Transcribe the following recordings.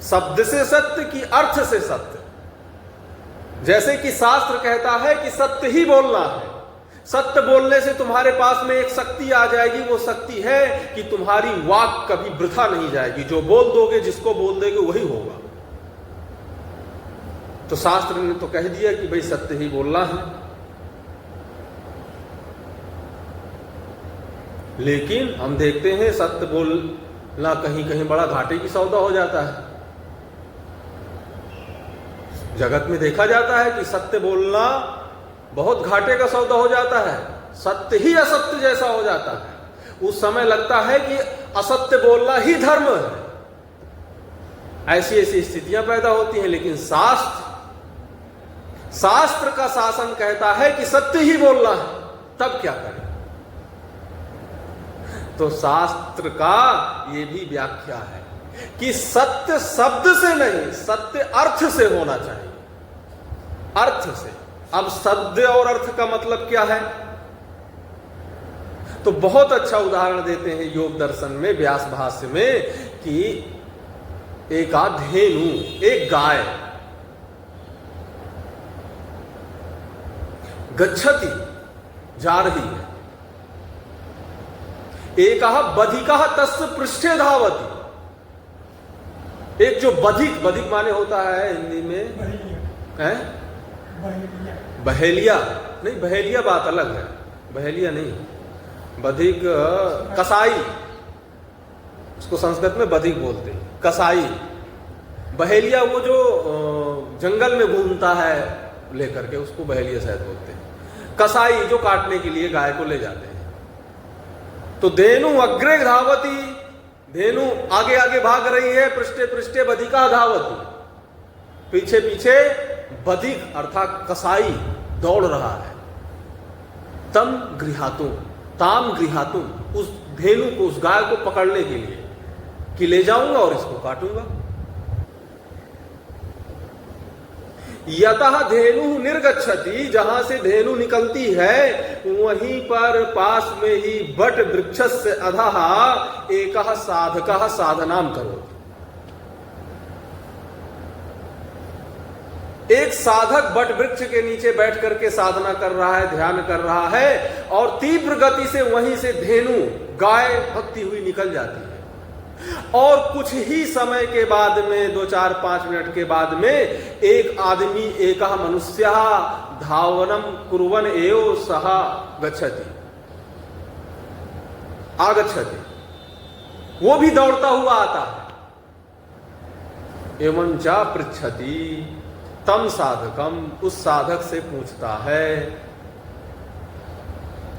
शब्द से सत्य कि अर्थ से सत्य। जैसे कि शास्त्र कहता है कि सत्य ही बोलना है, सत्य बोलने से तुम्हारे पास में एक शक्ति आ जाएगी, वो शक्ति है कि तुम्हारी वाक कभी वृथा नहीं जाएगी, जो बोल दोगे, जिसको बोल दोगे वही होगा। तो शास्त्र ने तो कह दिया कि भाई सत्य ही बोलना है, लेकिन हम देखते हैं सत्य बोलना कहीं कहीं बड़ा घाटे की सौदा हो जाता है। जगत में देखा जाता है कि सत्य बोलना बहुत घाटे का सौदा हो जाता है, सत्य ही असत्य जैसा हो जाता है। उस समय लगता है कि असत्य बोलना ही धर्म है। ऐसी ऐसी स्थितियां पैदा होती हैं, लेकिन शास्त्र का शासन कहता है कि सत्य ही बोलना है, तब क्या करें? तो शास्त्र का यह भी व्याख्या है कि सत्य शब्द से नहीं, सत्य अर्थ से होना चाहिए, अर्थ से। अब शब्द और अर्थ का मतलब क्या है? तो बहुत अच्छा उदाहरण देते हैं योग दर्शन में, व्यास भाष्य में, कि एक धेनु, एक गाय गच्छति, जा रही है, एक बधिका तस्य पृष्ठे धावति। एक जो बधिक, बधिक माने होता है हिंदी में है बहेलिया, नहीं बहेलिया बात अलग है, बहेलिया नहीं, बधिक कसाई, उसको संस्कृत में बधिक बोलते हैं, कसाई। बहेलिया वो जो जंगल में घूमता है लेकर के, उसको बहेलिया शायद बोलते हैं। कसाई जो काटने के लिए गाय को ले जाते हैं। तो धेनु अग्रे धावती, धेनु आगे आगे भाग रही है, पृष्ठे पृष्ठे बधिका धावती, पीछे पीछे बधिक अर्थात कसाई दौड़ रहा है। तम गृहातुम, ताम गृहातुम, उस धेनु को, उस गाय को पकड़ने के लिए कि ले जाऊंगा और इसको काटूंगा। यतः धेनु निर्गच्छति, जहां से धेनु निकलती है वहीं पर पास में ही बट वृक्षस्य अधः एकः साधकः साधनाम करो। एक साधक बट वृक्ष के नीचे बैठ करके साधना कर रहा है, ध्यान कर रहा है, और तीव्र गति से वहीं से धेनु, गाय भगती हुई निकल जाती है। और कुछ ही समय के बाद में, 2-4-5 मिनट के बाद में, एक आदमी, एक मनुष्य धावनम कुर्वन् एव सह गच्छति, आगच्छति, वो भी दौड़ता हुआ आता है। एवं च पृच्छति तम साधकम, उस साधक से पूछता है,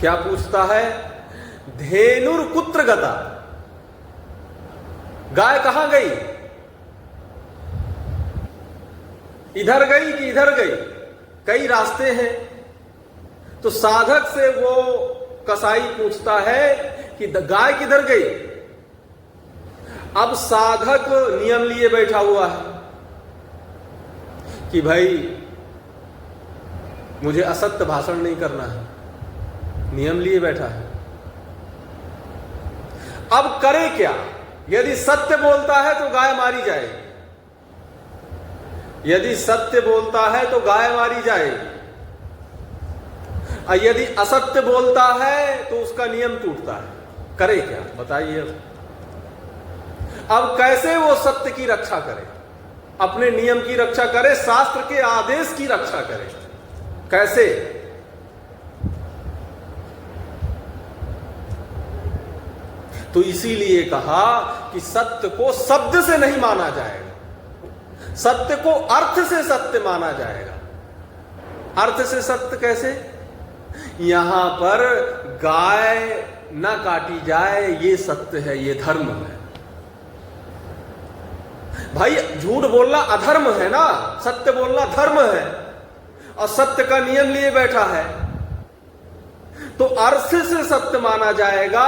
क्या पूछता है? धेनुर कुत्र गता, गाय कहां गई? इधर गई कि इधर गई? कई रास्ते हैं। तो साधक से वो कसाई पूछता है कि गाय किधर गई? अब साधक नियम लिए बैठा हुआ है कि भाई मुझे असत्य भाषण नहीं करना है, नियम लिए बैठा है। अब करे क्या? यदि सत्य बोलता है तो गाय मारी जाएगी, यदि सत्य बोलता है तो गाय मारी जाएगी, और यदि असत्य बोलता है तो उसका नियम टूटता है। करे क्या बताइए? अब कैसे वो सत्य की रक्षा करे, अपने नियम की रक्षा करे, शास्त्र के आदेश की रक्षा करे? कैसे? तो इसीलिए कहा कि सत्य को शब्द से नहीं माना जाएगा, सत्य को अर्थ से सत्य माना जाएगा। अर्थ से सत्य कैसे? यहां पर गाय न काटी जाए, ये सत्य है, ये धर्म है। भाई झूठ बोलना अधर्म है ना, सत्य बोलना धर्म है, और सत्य का नियम लिए बैठा है। तो अर्थ से सत्य माना जाएगा,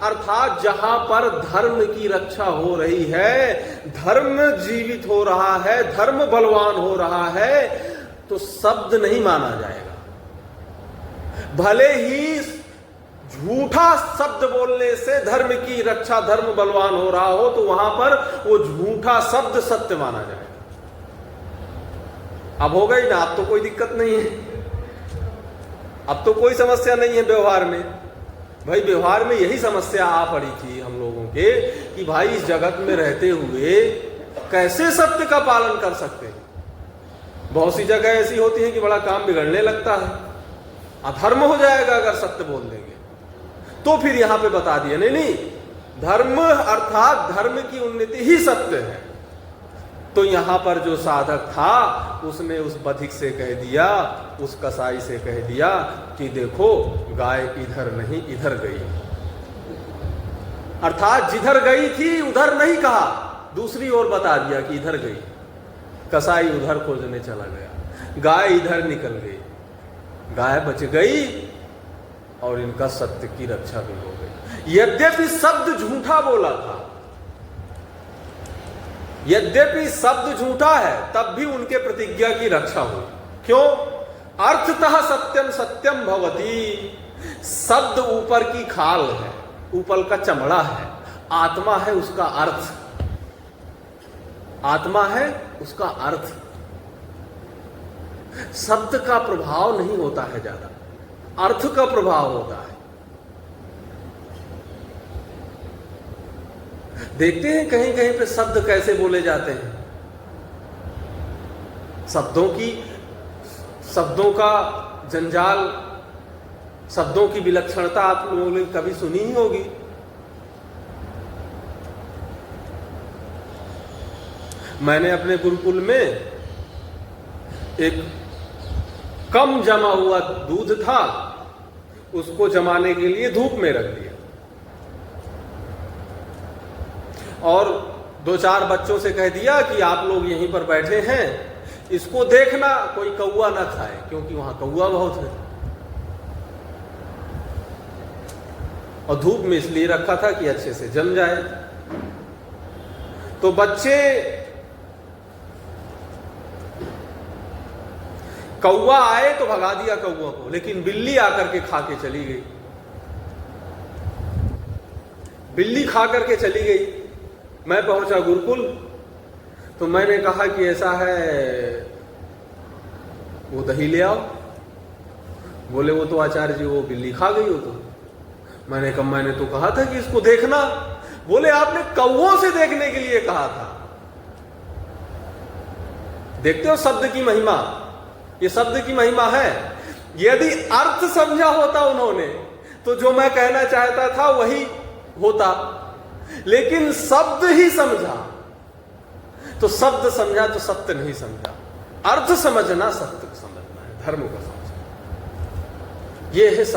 अर्थात जहां पर धर्म की रक्षा हो रही है, धर्म जीवित हो रहा है, धर्म बलवान हो रहा है, तो शब्द नहीं माना जाएगा। भले ही झूठा शब्द बोलने से धर्म की रक्षा, धर्म बलवान हो रहा हो, तो वहां पर वो झूठा शब्द सत्य माना जाएगा। अब हो गई ना, अब तो कोई दिक्कत नहीं है, अब तो कोई समस्या नहीं है व्यवहार में। भाई व्यवहार में यही समस्या आ पड़ी थी हम लोगों के कि भाई इस जगत में रहते हुए कैसे सत्य का पालन कर सकते हैं। बहुत सी जगह ऐसी होती है कि बड़ा काम बिगड़ने लगता है, अधर्म हो जाएगा अगर सत्य बोल देंगे। तो फिर यहां पे बता दिया नहीं, धर्म अर्थात धर्म की उन्नति ही सत्य है। तो यहां पर जो साधक था उसने उस बधिक से कह दिया, उस कसाई से कह दिया कि देखो गाय इधर नहीं इधर गई, अर्थात जिधर गई थी उधर नहीं कहा, दूसरी ओर बता दिया कि इधर गई। कसाई उधर खोजने चला गया, गाय इधर निकल गई, गाय बच गई और इनका सत्य की रक्षा भी हो गई। यद्यपि शब्द झूठा बोला था, यद्यपि शब्द झूठा है, तब भी उनके प्रतिज्ञा की रक्षा हुई। क्यों? अर्थतः सत्यम सत्यम भवति। शब्द ऊपर की खाल है, ऊपर का चमड़ा है, आत्मा है उसका अर्थ, आत्मा है उसका अर्थ। शब्द का प्रभाव नहीं होता है ज्यादा, अर्थ का प्रभाव होता है। देखते हैं कहीं कहीं पे शब्द कैसे बोले जाते हैं, शब्दों का जंजाल, शब्दों की विलक्षणता आप लोगों ने कभी सुनी ही होगी। मैंने अपने गुरुकुल में एक कम जमा हुआ दूध था, उसको जमाने के लिए धूप में रख दिया और 2-4 बच्चों से कह दिया कि आप लोग यहीं पर बैठे हैं, इसको देखना कोई कौवा ना खाए, क्योंकि वहां कौवा बहुत है। और धूप में इसलिए रखा था कि अच्छे से जम जाए। तो बच्चे कौवा आए तो भगा दिया कौवा को, लेकिन बिल्ली आकर के खा के चली गई। बिल्ली खा करके चली गई। मैं पहुंचा गुरुकुल तो मैंने कहा कि ऐसा है, वो दही ले आओ। बोले वो तो आचार्य जी वो बिल्ली खा गई हो। तो मैंने कहा मैंने तो कहा था कि इसको देखना। बोले आपने कौवों से देखने के लिए कहा था। देखते हो शब्द की महिमा, ये शब्द की महिमा है। यदि अर्थ समझा होता उन्होंने तो जो मैं कहना चाहता था वही होता, लेकिन शब्द ही समझा। तो शब्द समझा तो सत्य नहीं समझा। अर्थ समझना सत्य को समझना है, धर्म को समझना, ये है शब्द।